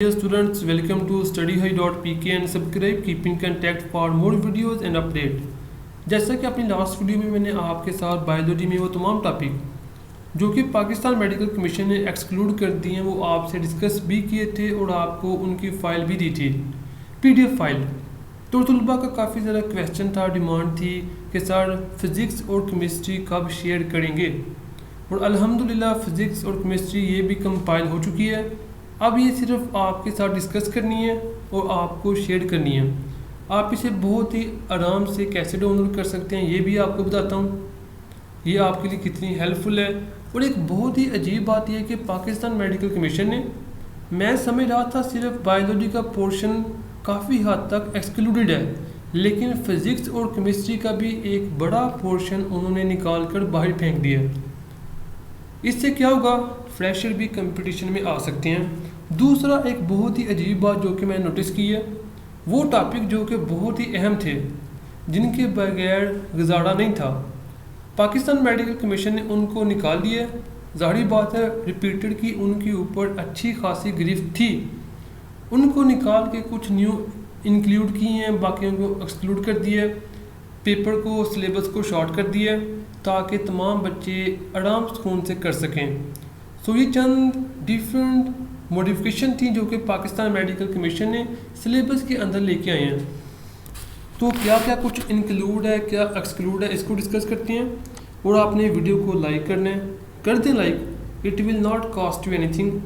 Dear students, welcome to studyhigh.pk and subscribe keeping contact for more videos and update। जैसा कि अपनी last video में मैंने आपके साथ बायोलॉजी में वो तमाम टॉपिक जो कि पाकिस्तान मेडिकल कमीशन ने एक्सक्लूड कर दिए हैं वो आपसे डिस्कस भी किए थे और आपको उनकी फ़ाइल भी दी थी, PDF फाइल। तो तलबा का काफ़ी ज़्यादा क्वेश्चन था, डिमांड थी कि सर फिज़िक्स और केमिस्ट्री कब शेयर करेंगे, और अल्हम्दुलिल्लाह फ़िज़िक्स और केमिस्ट्री ये भी कंपाइल हो चुकी है। अब ये सिर्फ आपके साथ डिस्कस करनी है और आपको शेयर करनी है। आप इसे बहुत ही आराम से कैसे डाउनलोड कर सकते हैं ये भी आपको बताता हूँ, ये आपके लिए कितनी हेल्पफुल है। और एक बहुत ही अजीब बात यह है कि पाकिस्तान मेडिकल कमीशन ने, मैं समझ रहा था सिर्फ बायोलॉजी का पोर्शन काफ़ी हद तक एक्सक्लूडेड है, लेकिन फ़िज़िक्स और केमिस्ट्री का भी एक बड़ा पोर्शन उन्होंने निकाल कर बाहर फेंक दिया। इससे क्या होगा, फ्रेशर भी कंपटीशन में आ सकते हैं। दूसरा एक बहुत ही अजीब बात जो कि मैंने नोटिस की है, वो टॉपिक जो कि बहुत ही अहम थे, जिनके बगैर गुजारा नहीं था, पाकिस्तान मेडिकल कमीशन ने उनको निकाल दिया। ज़ाहिर बात है रिपीटेड की उनके ऊपर अच्छी खासी गिरफ्त थी, उनको निकाल के कुछ न्यू इंक्लूड किए हैं, बाकियों को एक्सक्लूड कर दिया, पेपर को सिलेबस को शॉर्ट कर दिया ताकि तमाम बच्चे आराम सुकून से कर सकें। सो ये चंद डिफरेंट मॉडिफिकेशन थी जो कि पाकिस्तान मेडिकल कमीशन ने सिलेबस के अंदर लेके आए हैं। तो क्या क्या कुछ इंक्लूड है, क्या एक्सक्लूड है, इसको डिस्कस करते हैं। और आपने वीडियो को लाइक करना है, कर दें like, it will not cost you anything,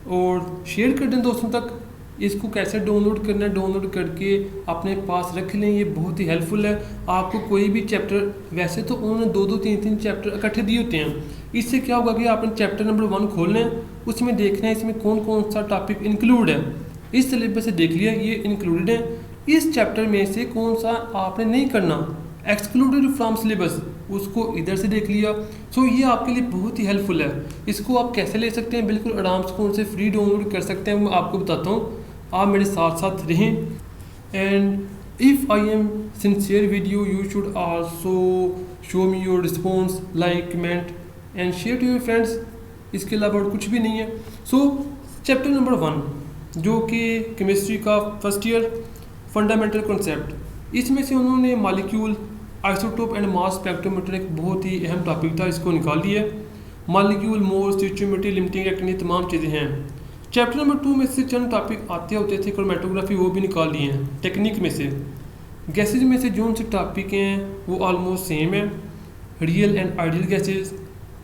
और शेयर कर दें दोस्तों तक। इसको कैसे डाउनलोड करना है, डाउनलोड करके अपने पास रख लें, ये बहुत ही हेल्पफुल है। आपको कोई भी चैप्टर, वैसे तो उन्होंने दो तीन चैप्टर इकट्ठे दिए होते हैं, इससे क्या होगा कि आपने चैप्टर नंबर 1 खोलना है, उसमें देखना है इसमें कौन कौन सा टॉपिक इंक्लूड है। इस सिलेबस से देख लिया ये इंक्लूडेड है, इस चैप्टर में से कौन सा आपने नहीं करना, एक्सक्लूडेड फ्रॉम सिलेबस, उसको इधर से देख लिया। सो ये आपके लिए बहुत ही हेल्पफुल है। इसको आप कैसे ले सकते हैं, बिल्कुल आराम से कौन से फ्री डाउनलोड कर सकते हैं, मैं आपको बताता हूँ। आप मेरे साथ साथ रहें, and if I am sincere with you, you should also show me your response, like, comment and share to your friends. इसके अलावा और कुछ भी नहीं है। सो चैप्टर नंबर 1 जो कि केमिस्ट्री का फर्स्ट ईयर फंडामेंटल कॉन्सेप्ट, इसमें से उन्होंने molecule, isotope and mass spectrometer, एक बहुत ही अहम टॉपिक था, इसको निकाल दिया। मॉलिक्यूल, मोल, स्टिचियोमेट्री, लिमिटिंग एक्टिविटी, तमाम चीज़ें हैं। चैप्टर नंबर 2 में से चंद टॉपिक आते होते थे, क्रोमेटोग्राफी, वो भी निकाल लिए हैं। टेक्निक में से, गैसेज में से जो से टॉपिक हैं वो ऑलमोस्ट सेम है, real and ideal gases,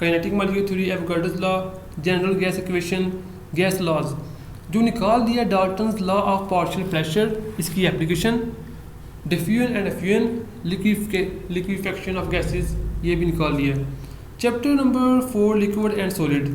kinetic molecular theory, Avogadro's law, general gas equation, gas laws, जो निकाल दिया Dalton's law of partial pressure, इसकी application, diffusion and effusion, liquefaction of gases, ये भी निकाल दिया। Chapter number 4 liquid and solid,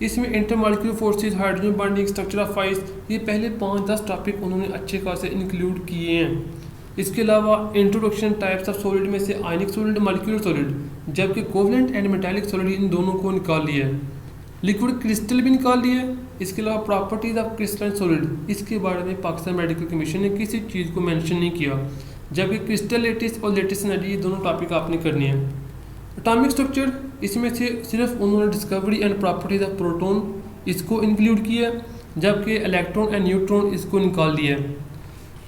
इसमें intermolecular forces, hydrogen bonding, structure of ice, ये पहले 5-10 टॉपिक उन्होंने अच्छे खासे इंक्लूड किए हैं। इसके अलावा इंट्रोडक्शन, टाइप्स ऑफ सॉलिड में से आयनिक सॉलिड, मॉलिक्यूलर सॉलिड, जबकि कोवलेंट एंड मेटालिक सॉलिड, इन दोनों को निकाल लिया है। लिक्विड क्रिस्टल भी निकाल लिया है। इसके अलावा प्रॉपर्टीज ऑफ क्रिस्टल सॉलिड, इसके बारे में पाकिस्तान मेडिकल कमीशन ने किसी चीज़ को मेंशन नहीं किया, जबकि क्रिस्टल लेटिस और लेटिस एनर्जी, ये दोनों टॉपिक आपने करने हैं। एटॉमिक स्ट्रक्चर, इसमें से सिर्फ उन्होंने discovery and properties of proton, इसको इंक्लूड किया, जबकि इलेक्ट्रॉन एंड न्यूट्रॉन, इसको निकाल दिया है।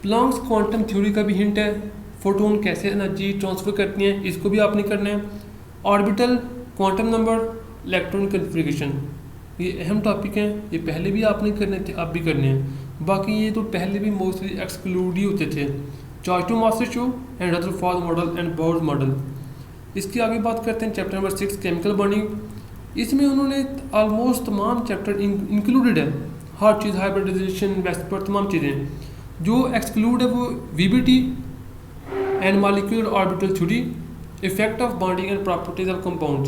प्लैंक्स क्वांटम थ्योरी का भी हिंट है, फोटोन कैसे एनर्जी ट्रांसफ़र करती हैं, इसको भी आपने करना है। Orbital, quantum number, electron configuration, ये अहम टॉपिक हैं, ये पहले भी आपने करने थे, आप भी करने हैं। बाकी ये तो पहले भी मोस्टली एक्सक्लूड ही होते थे। चार्टो मास्टर शो and Rutherford model and Bohr model. इसकी आगे बात करते हैं चैप्टर नंबर 6 केमिकल बॉन्डिंग, इसमें उन्होंने ऑलमोस्ट तमाम चैप्टर इंक्लूडेड है, हर चीज़, हाइब्रिडाइजेशन, वेस्पर, तमाम चीज़ें। जो एक्सक्लूड है वो VBT and molecular orbital theory, effect of bonding and properties of compound.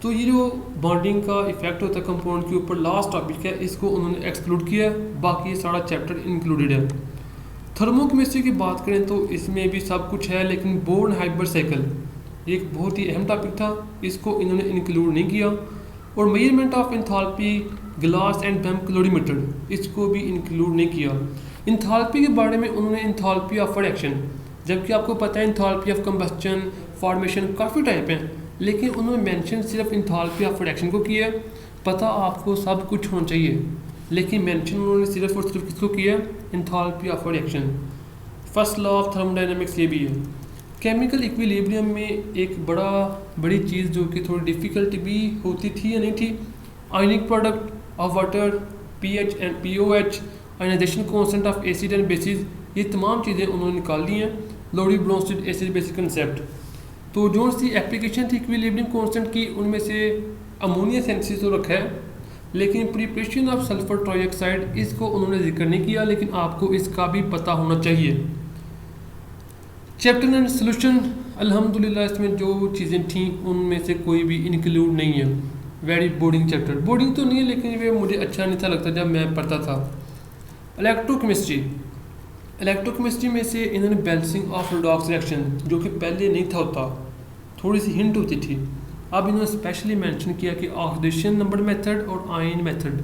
तो ये जो बॉन्डिंग का इफेक्ट होता है कंपाउंड के ऊपर, लास्ट टॉपिक है, इसको उन्होंने एक्सक्लूड किया है, बाकी ये सारा चैप्टर इंक्लूडेड है। थर्मोकेमिस्ट्री की बात करें तो इसमें भी सब कुछ है, लेकिन बोर्न हाइबर साइकिल एक बहुत ही अहम टॉपिक था, इसको इन्होंने इंक्लूड नहीं किया। और measurement of enthalpy, glass and bomb calorimeter, इसको भी इंक्लूड नहीं किया। इंथाल्पी के बारे में उन्होंने इंथाल्पी ऑफ रिएक्शन, जबकि आपको पता है इंथाल्पी ऑफ कंबस्टन, फॉर्मेशन, काफ़ी टाइप हैं, लेकिन उन्होंने मेंशन सिर्फ इंथाल्पी ऑफ रिएक्शन को किया। पता आपको सब कुछ होना चाहिए, लेकिन मेंशन उन्होंने सिर्फ और सिर्फ किसको किया, enthalpy of reaction. First law of thermodynamics ये भी है। केमिकल इक्विलिब्रियम में एक बड़ी चीज़ जो कि थोड़ी डिफ़िकल्ट भी होती थी या नहीं थी, ionic product of water, pH and pOH, ionisation constant of acid and bases, ये तमाम चीज़ें उन्होंने निकाल दी हैं। Lowry Bronsted acid bases concept. तो जो सी एप्लीकेशन थी इक्विलिब्रियम कांस्टेंट की, उनमें से अमोनिया सिंथेसिस तो रखा है, लेकिन प्रिपरेशन ऑफ सल्फर ट्राइऑक्साइड इसको उन्होंने जिक्र नहीं किया, लेकिन आपको इसका भी पता होना चाहिए। चैप्टर एंड सोल्यूशन, अल्हम्दुलिल्लाह इसमें जो चीज़ें थी उनमें से कोई भी इंक्लूड नहीं है। वेरी बोरिंग चैप्टर, बोरिंग तो नहीं है लेकिन वे मुझे अच्छा नहीं था लगता जब मैं पढ़ता था। इलेक्ट्रोकेमिस्ट्री, इलेक्ट्रोकेमिस्ट्री में से इन्होंने बैलेंसिंग ऑफ रेडॉक्स रिएक्शन, जो कि पहले नहीं था होता, थोड़ी सी हिंट होती थी, अब इन्होंने स्पेशली मेंशन किया कि ऑक्सीडेशन नंबर मेथड और आयन मेथड,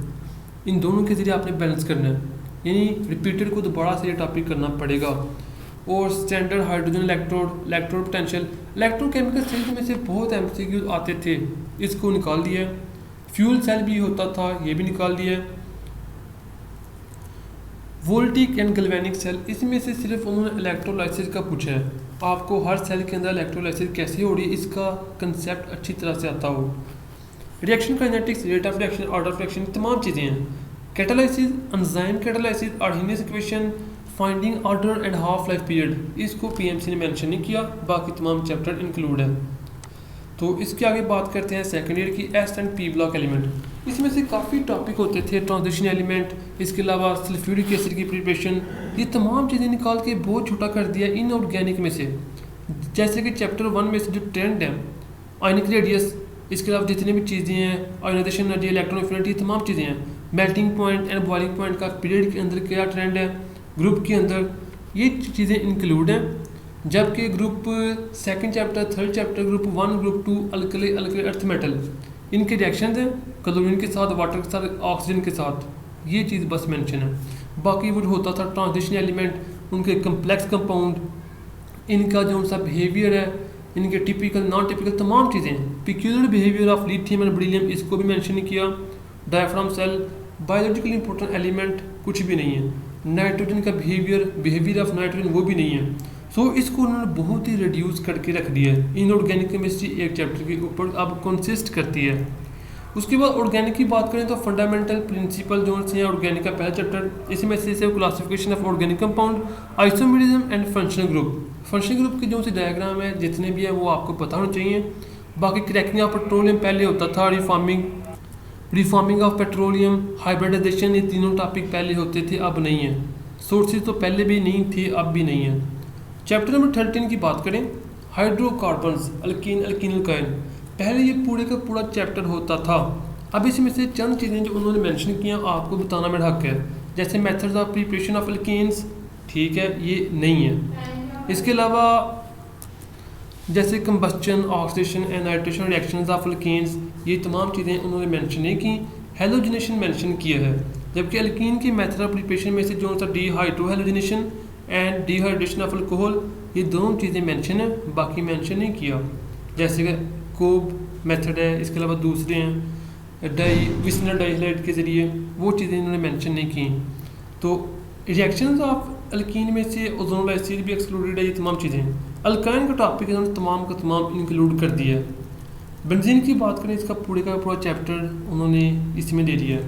इन दोनों के ज़रिए आपने बैलेंस करना है, यानी रिपीटेड को दोबारा से ये टॉपिक करना पड़ेगा। और standard hydrogen electrode, electrode potential, electrochemical stage में से बहुत एमसीक्यू आते थे, इसको निकाल दिया। फ्यूल सेल भी होता था, ये भी निकाल दिया। वोल्टिक एंड गैल्वेनिक सेल, इसमें से सिर्फ उन्होंने इलेक्ट्रोलाइसिस का पूछा है, आपको हर सेल के अंदर इलेक्ट्रोलाइसिस कैसे हो रही है इसका कंसेप्ट अच्छी तरह से आता हो। Reaction kinetics, rate of reaction, order of reaction, तमाम चीज़ें हैं। Catalysis, enzyme catalysis, Arrhenius equation, finding order and half life period, इसको पीएमसी ने मेंशन नहीं किया, बाकी तमाम चैप्टर इंक्लूड है। तो इसके आगे बात करते हैं सेकेंड ईयर की S and P block element. इसमें से काफ़ी टॉपिक होते थे, ट्रांजिशन एलिमेंट, इसके अलावा सल्फ्यूरिक एसिड की प्रिपरेशन, ये तमाम चीज़ें निकाल के बहुत छोटा कर दिया इनऑर्गेनिक में से। जैसे कि चैप्टर 1 में से जो ट्रेंड है, आयनिक रेडियस, इसके अलावा जितनी भी चीज़ें हैं, आयनाइजेशन एनर्जी, इलेक्ट्रॉन एफिनिटी, तमाम चीज़ें हैं। Melting point and boiling point का पीरियड के अंदर क्या ट्रेंड है, ग्रुप के अंदर, ये चीज़ें इंक्लूड हैं। जबकि group second chapter, third chapter, group 1, group 2, alkali earth metal, इनके रिएक्शन हैं क्लोरीन के साथ, वाटर के साथ, ऑक्सीजन के साथ, ये चीज़ बस मेंशन है। बाकी वो होता था ट्रांजिशन एलिमेंट, उनके कम्प्लेक्स कंपाउंड, इनका जो सा बिहेवियर है, इनके टिपिकल नॉन टिपिकल तमाम चीज़ें, peculiar behaviour of lithium and beryllium, इसको भी मेंशन नहीं किया। Diaphragm cell, biologically important element कुछ भी नहीं है। नाइट्रोजन का बिहेवियर ऑफ नाइट्रोजन, वो भी नहीं है। सो इसको उन्होंने बहुत ही रिड्यूस करके रख दिया है। इनऑर्गेनिक केमिस्ट्री एक चैप्टर के ऊपर अब कंसिस्ट करती है। उसके बाद ऑर्गेनिक की बात करें तो फंडामेंटल प्रिंसिपल जो हैं ऑर्गेनिक का पहला चैप्टर, इसमें से classification of organic compound, isomerism and functional group. Functional group के जो से डायग्राम है जितने भी हैं वो आपको पता होना चाहिए। बाकी क्रैकिंग ऑफ पेट्रोलियम पहले होता था, रिफॉर्मिंग ऑफ पेट्रोलियम, हाइब्रिडाइजेशन, ये तीनों टॉपिक पहले होते थे, अब नहीं है। सोर्सेज तो पहले भी नहीं थे, अब भी नहीं है। चैप्टर नंबर 13 की बात करें, हाइड्रोकार्बन्स, अल्कीन, अल्कीन अल्काइन, पहले ये पूरे का पूरा चैप्टर होता था। अब इसमें से चंद चीज़ें जो उन्होंने मेंशन किया आपको बताना मेरा हक है। जैसे methods of preparation of alkenes, ठीक है, ये नहीं है। इसके अलावा जैसे combustion, oxidation and nitration reactions of alkenes, ये तमाम चीज़ें उन्होंने मेंशन नहीं की। हेलोजिनेशन मेंशन किया है, जबकि अल्कीन के मेथड ऑफ प्रिपरेशन में से जो सा dehydrohalogenation and dehydration of alcohol, ये दोनों चीज़ें मेंशन है, बाकी मेंशन नहीं किया। जैसे कि कोब मेथड है, इसके अलावा दूसरे हैं विस्नर डाइहाइड के ज़रिए, वो चीज़ें इन्होंने मेंशन नहीं की। तो रिएक्शंस ऑफ अल्कीन में से ओजोन एसिड भी एक्सक्लूडेड है, ये तमाम चीज़ें। अल्काइन का टॉपिक इन्होंने तमाम का तमाम इंक्लूड कर दिया है। बेंजीन की बात करें, इसका पूरे का पूरा चैप्टर उन्होंने इसमें दे दिया है।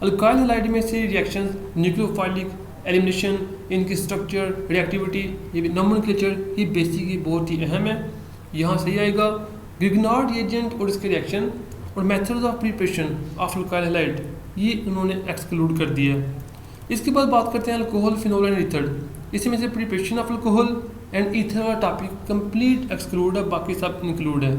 अल्काइल हैलाइड में से रिएक्शंस, न्यूक्लियोफाइलिक, एलिमिनेशन, इनकी स्ट्रक्चर, रिएक्टिविटी, ये भी नोमेनक्लेचर, ये बेसिकली बहुत ही अहम है, यहाँ सही आएगा। ग्रिग्नार्ड एजेंट और इसके रिएक्शन और methods of preparation of alkyl halide, ये उन्होंने एक्सक्लूड कर दिया है। इसके बाद बात करते हैं अल्कोहल, फिनोल एंड ईथर, इसमें से preparation of alcohol and ether का टॉपिक कंप्लीट एक्सक्लूड है, बाकी सब इंक्लूड है।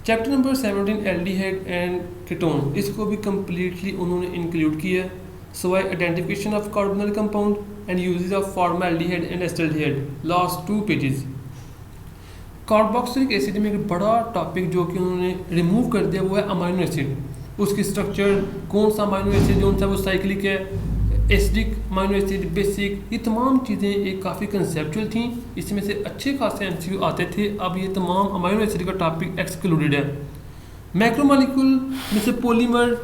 Chapter number 17 aldehyde and ketone, इसको भी कम्प्लीटली उन्होंने इंक्लूड किया है, Sawai identification of कार्बोनल compound and uses of formaldehyde and acetaldehyde, last 2 pages. Carboxylic acid में एक बड़ा टॉपिक जो कि उन्होंने रिमूव कर दिया वो है अमाइनो एसिड, उसकी स्ट्रक्चर, कौन सा अमाइनो एसिड जो सा वो साइक्लिक है, एसिडिक अमाइनो एसिड, बेसिक, ये तमाम चीज़ें एक काफ़ी कंसेप्चुअल थी, इसमें से अच्छे खासे एमसीक्यू आते थे। अब ये तमाम अमाइनो एसिड का टॉपिक एक्सक्लूडेड है। मैक्रोमोलिक्यूल में से polymer,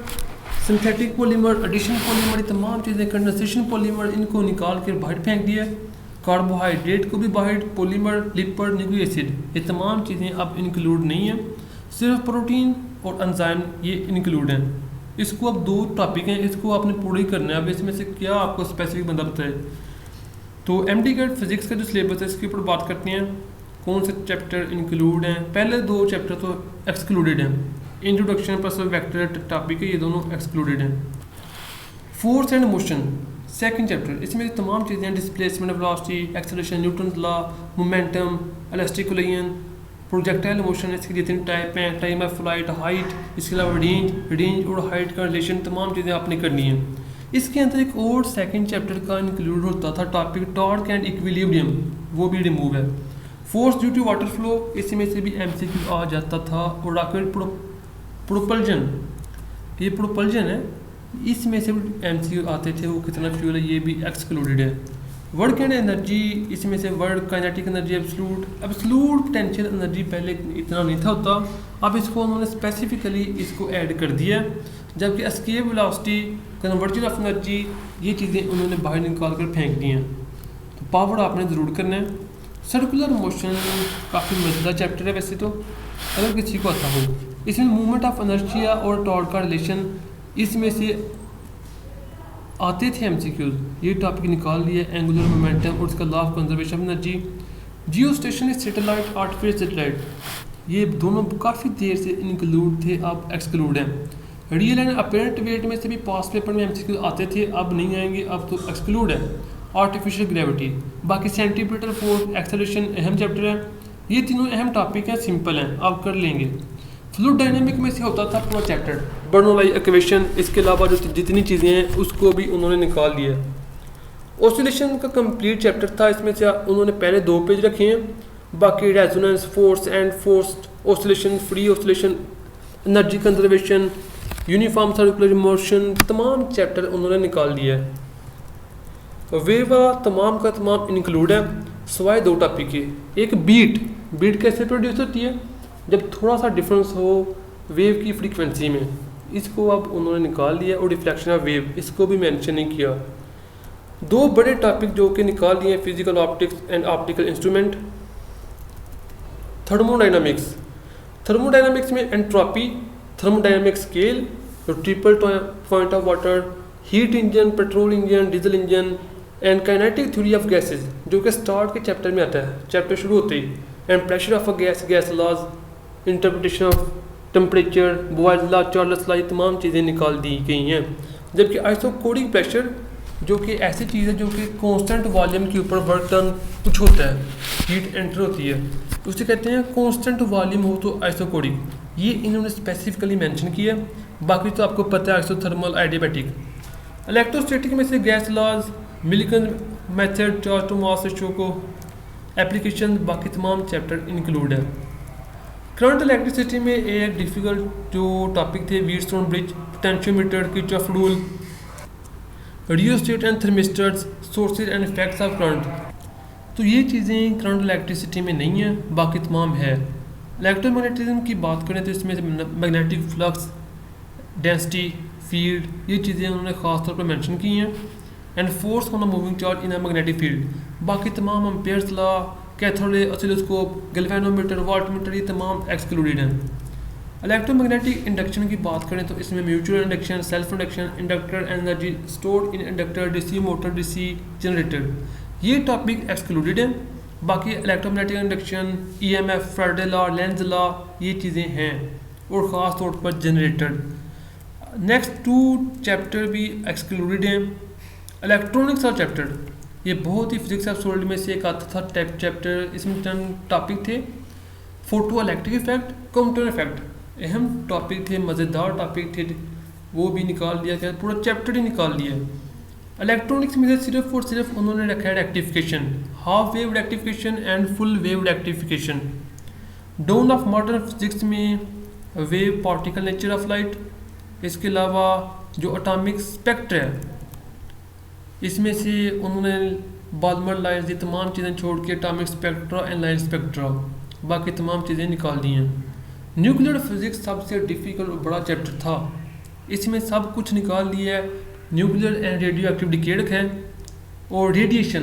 synthetic polymer, addition polymer, ये तमाम चीज़ें, कंडेंसेशन पॉलीमर, इनको निकाल कर बाहर फेंक दिया। कार्बोहाइड्रेट को भी बाहर, पॉलीमर, लिपिड, न्यूक्लिक एसिड, ये तमाम चीज़ें अब इंक्लूड नहीं हैं। सिर्फ प्रोटीन और एंजाइम ये इंक्लूड हैं। इसको अब 2 टॉपिक हैं, इसको आपने पूरा ही करना है। अब इसमें से क्या आपको स्पेसिफिक बंदा बताए। तो एमडी कैट फिजिक्स का जो सिलेबस है इसके ऊपर बात करते हैं, कौन से चैप्टर इंक्लूड हैं। पहले 2 चैप्टर तो एक्सक्लूडेड हैं, इंट्रोडक्शन प्लस वेक्टर टॉपिक है, ये दोनों एक्सक्लूडेड हैं। Force and motion second chapter, इसमें तमाम चीज़ें, displacement, velocity, acceleration, Newton law, momentum, elastic collision, projectile motion, इसके लिए 3 टाइप हैं, टाइम ऑफ फ्लाइट, हाइट, इसके अलावा रेंज और हाइट का रिलेशन, तमाम चीज़ें आपने करनी है। इसके अंदर एक और सेकंड चैप्टर का इंक्लूड होता था टॉपिक टॉर्क एंड इक्विलिब्रियम, वो भी रिमूव है। Force due to water flow, इसमें से भी एमसीक्यू आ जाता था। और रॉकेट प्रोपल्जन, ये प्रोपल्जन है, इसमें से भी एमसीक्यू आते थे, वो कितना फ्यूल है ये भी एक्सक्लूडेड है। वर्क एंड एनर्जी, इसमें से work, kinetic energy, absolute potential energy पहले इतना नहीं था होता, अब इसको उन्होंने स्पेसिफिकली इसको ऐड कर दिया। जबकि escape velocity, conversion of energy, ये चीज़ें उन्होंने बाहर निकाल कर फेंक दी हैं। तो पावर आपने ज़रूर करना है। सर्कुलर मोशन काफ़ी मज़ेदार चैप्टर है वैसे तो, अगर किसी को आता हो। इसमें मूवमेंट ऑफ इनर्शिया और टॉर्क का रिलेशन, इसमें से आते थे एमसीक्यूज, ये टॉपिक निकाल लिया। एंगुलर मोमेंटम और उसका law of conservation of energy. Jio stationery satellite, artificial satellite, ये दोनों काफ़ी देर से इंक्लूड थे, अब एक्सक्लूड हैं। रियल एंड अपेरेंट वेट में से भी पास पेपर में एमसीक्यूज आते थे, अब नहीं आएंगे, अब तो एक्सक्लूड है। आर्टिफिशियल ग्रेविटी, बाकी सेंटीमीटर फोर्स, एक्सेलरेशन अहम चैप्टर है। ये तीनों अहम टॉपिक हैं, सिंपल हैं, आप कर लेंगे। फ्लूइड डायनामिक में से होता था पूरा चैप्टर, बर्नौली इक्वेशन, इसके अलावा जो जितनी चीज़ें हैं उसको भी उन्होंने निकाल दिया। ऑसिलेशन का कंप्लीट चैप्टर था, इसमें से उन्होंने पहले 2 पेज रखे हैं, बाकी resonance, force and forced oscillation, free oscillation, energy conservation, uniform circular motion, तमाम चैप्टर उन्होंने निकाल दिया है। वेवा तमाम का तमाम इंक्लूड है, सिवाय 2 टॉपिक के। एक बीट कैसे प्रोड्यूस होती है, जब थोड़ा सा डिफरेंस हो वेव की फ्रीक्वेंसी में, इसको अब उन्होंने निकाल दिया। और रिफ्लेक्शन ऑफ वेव, इसको भी मेंशन नहीं किया। 2 बड़े टॉपिक जो कि निकाल दिए, physical optics and optical instrument. Thermodynamics में entropy, thermodynamic scale, triple point of water, heat engine, petrol engine, diesel engine and kinetic theory of gases, जो कि स्टार्ट के चैप्टर में आता है, चैप्टर शुरू होते ही। And pressure of a gas laws, interpretation of temperature, Boyle's law, Charles law, ये तमाम चीज़ें निकाल दी गई हैं। जबकि आइसोकोडिक प्रेशर, जो कि ऐसी चीज़ है जो कि कांस्टेंट वॉल्यूम के ऊपर वर्क डन कुछ होता है, हीट एंटर होती है, उसे कहते हैं कांस्टेंट वॉल्यूम हो तो आइसोकोडिक, ये इन्होंने स्पेसिफिकली मेंशन किया। बाकी तो आपको पता है आइसोथर्मल, एडियाबैटिक। इलेक्ट्रोस्टैटिक में से gas laws, Millikan method, charge to mass ratio को एप्लीकेशन, बाकी तमाम चैप्टर इंक्लूड है। करंट इलेक्ट्रिसिटी में एक डिफ़िकल्ट जो टॉपिक थे, Wheatstone bridge, potentiometer, Kirchhoff rule, rheostat and thermistors, sources and effects of current. तो ये चीज़ें करंट इलेक्ट्रिसिटी में नहीं है, बाकी तमाम है। इलेक्ट्रोमैग्नेटिज्म की बात करें तो इसमें मैग्नेटिक फ्लक्स, डेंसिटी, फील्ड, ये चीज़ें उन्होंने ख़ास तौर पर मेंशन की हैं। And force on a moving charge in a magnetic field, बाकी तमाम Ampere's law, cathode ray, oscilloscope, galvanometer, voltmeter, ये तमाम एक्सक्लूडेड हैं। इलेक्ट्रोमैग्नेटिक इंडक्शन की बात करें तो इसमें mutual induction, self induction, inductor, energy stored in inductor, DC motor, DC generator, ये टॉपिक एक्सक्लूडेड हैं। बाकी electromagnetic induction, EMF, Faraday law, Lenz law, ये चीज़ें हैं, और ख़ास तौर पर जनरेटर। नेक्स्ट 2 चैप्टर भी एक्सक्लूडेड हैं। इलेक्ट्रॉनिक्स का चैप्टर, ये बहुत ही फिजिक्स ऑफ सॉलिड में से एक आता था चैप्टर, इसमें 10 टॉपिक थे। Photo electric effect, computer effect, अहम टॉपिक थे, मज़ेदार टॉपिक थे, वो भी निकाल दिया गया, पूरा चैप्टर ही निकाल दिया। इलेक्ट्रॉनिक्स में से सिर्फ और सिर्फ उन्होंने रखा है rectification, half wave rectification and full wave rectification. Down of modern physics में wave, particle, nature of light, इसके अलावा जो एटॉमिक स्पेक्ट्र है इसमें से उन्होंने बाल्मर लाइन्स, ये तमाम चीज़ें छोड़ के atomic spectra and line spectra, बाकी तमाम चीज़ें निकाल दी हैं। न्यूक्लियर फिजिक्स सबसे डिफ़िकल्ट और बड़ा चैप्टर था, इसमें सब कुछ निकाल लिया है। Nuclear and radio active decay रखा है, और radiation,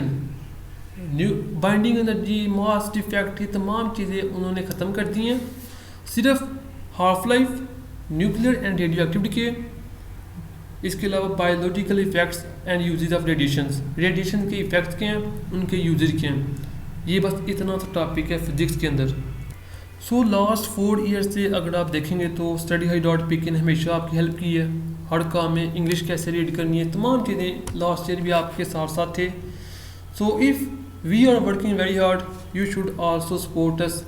binding energy, mass defect, ये तमाम चीज़ें उन्होंने ख़त्म कर दी हैं। सिर्फ half life, nuclear and radio active decay, इसके अलावा biological effects and uses of radiations, radiation के इफ़ेक्ट्स क्या हैं, उनके यूजेस क्या हैं। ये बस इतना सा टॉपिक है फिज़िक्स के अंदर। सो लास्ट 4 ईयर्स से अगर आप देखेंगे तो studyhigh.pk ने हमेशा आपकी हेल्प की है। हर काम में इंग्लिश कैसे रीड करनी है, तमाम चीज़ें लास्ट ईयर भी आपके साथ साथ थे। So if we are working very hard, you should also support us.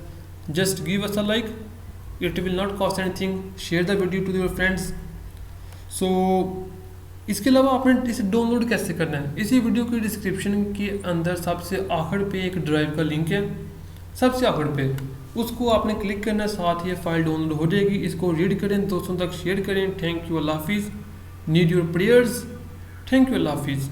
Just give us a like, it will not cost anything. Share the video to your friends. So इसके अलावा आपने इसे download कैसे करना है, इसी वीडियो की description के अंदर सबसे आखिर पे एक ड्राइव का लिंक है, सबसे आखिर पे, उसको आपने क्लिक करना है, साथ ही फाइल डाउनलोड हो जाएगी। इसको रीड करें, दोस्तों तक शेयर करें। थैंक यू, अल्लाह हाफिज़। Need your prayers. Thank you, अल्लाह हाफिज़।